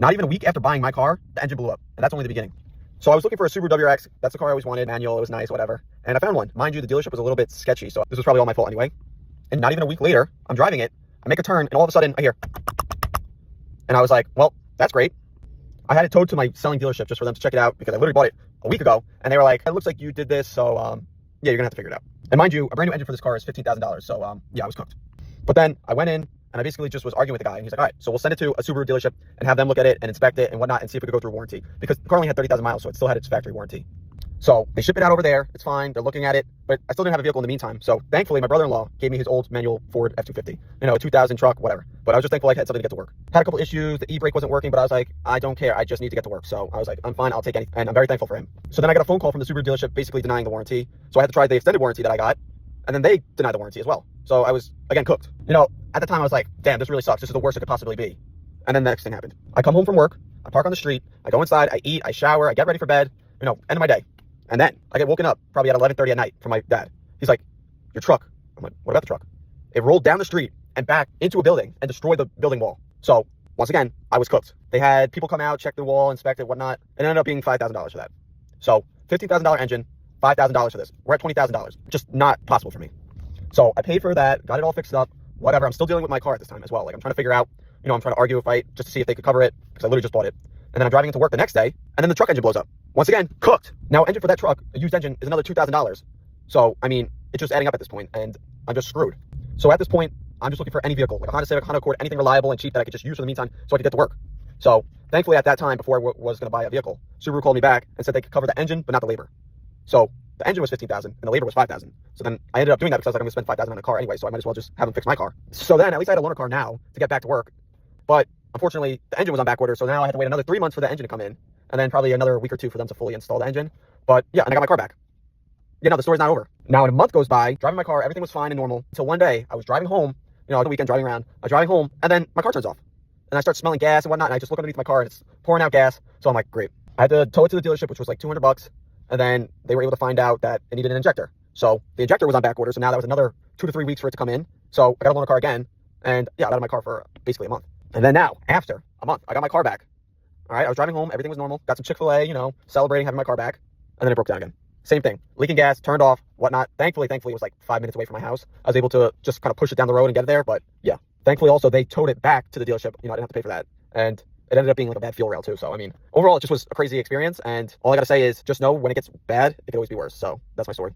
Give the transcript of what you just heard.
not even a week after buying my car, the engine blew up, and that's only the beginning. So I was looking for a Subaru WRX. That's the car I always wanted, manual. It was nice, whatever. And I found one. Mind you, the dealership was a little bit sketchy, so this was probably all my fault anyway. And not even a week later, I'm driving it. I make a turn, and all of a sudden, I hear, and I was like, well, that's great. I had it towed to my selling dealership just for them to check it out because I literally bought it a week ago, and they were like, it looks like you did this, so yeah, you're gonna have to figure it out. And mind you, a brand new engine for this car is $15,000, so yeah, I was cooked. But then I went in and I basically just was arguing with the guy, and he's like, all right, so we'll send it to a Subaru dealership and have them look at it and inspect it and whatnot and see if it could go through warranty, because the car only had 30,000 miles, so it still had its factory warranty. So they ship it out over there. It's fine. They're looking at it, but I still didn't have a vehicle in the meantime. So thankfully, my brother-in-law gave me his old manual Ford F-250, a 2000 truck, whatever. But I was just thankful I had something to get to work. Had a couple issues. The e-brake wasn't working, but I was like, I don't care. I just need to get to work. So I was like, I'm fine. I'll take anything. And I'm very thankful for him. So then I got a phone call from the Subaru dealership basically denying the warranty. So I had to try the extended warranty that I got, and then they denied the warranty as well. So I was, again, cooked. At the time I was like, damn, this really sucks. This is the worst it could possibly be. And then the next thing happened. I come home from work. I park on the street. I go inside. I eat. I shower. I get ready for bed. End of my day. And then I get woken up probably at 11:30 at night from my dad. He's like, your truck. I'm like, what about the truck? It rolled down the street and back into a building and destroyed the building wall. So once again, I was cooked. They had people come out, check the wall, inspect it, whatnot. It ended up being $5,000 for that. So $15,000 engine, $5,000 for this. We're at $20,000. Just not possible for me. So I paid for that, got it all fixed up, whatever. I'm still dealing with my car at this time as well. Like I'm trying to figure out, I'm trying to argue a fight just to see if they could cover it because I literally just bought it. And then I'm driving into work the next day, and then the truck engine blows up. Once again, cooked. Now, engine for that truck, a used engine, is another $2,000. So, it's just adding up at this point, and I'm just screwed. So at this point, I'm just looking for any vehicle, like a Honda Civic, Honda Accord, anything reliable and cheap that I could just use for the meantime so I could get to work. So thankfully at that time, before I was going to buy a vehicle, Subaru called me back and said they could cover the engine, but not the labor. So the engine was $15,000 and the labor was $5,000. So then I ended up doing that because I was like, I'm going to spend $5,000 on a car anyway, so I might as well just have them fix my car. So then at least I had a loaner car now to get back to work. But unfortunately, the engine was on back order, so now I had to wait another 3 months for the engine to come in, and then probably another week or two for them to fully install the engine. But yeah, and I got my car back. The story's not over. Now, a month goes by, driving my car, everything was fine and normal, until one day, I was driving home, on the weekend, driving around, I was driving home, and then my car turns off. And I start smelling gas and whatnot, and I just look underneath my car, and it's pouring out gas, so I'm like, great. I had to tow it to the dealership, which was like $200, and then they were able to find out that it needed an injector. So the injector was on back order, so now that was another 2 to 3 weeks for it to come in. So I got a loaner car again, and yeah, I got in my car for basically a month. And then now, after a month, I got my car back. All right, I was driving home, everything was normal, got some Chick-fil-A, celebrating having my car back, and then it broke down again. Same thing, leaking gas, turned off, whatnot. Thankfully, it was like 5 minutes away from my house. I was able to just kind of push it down the road and get it there, but yeah. Thankfully, also, they towed it back to the dealership. I didn't have to pay for that. And it ended up being like a bad fuel rail too. So, overall, it just was a crazy experience. And all I got to say is just know when it gets bad, it could always be worse. So that's my story.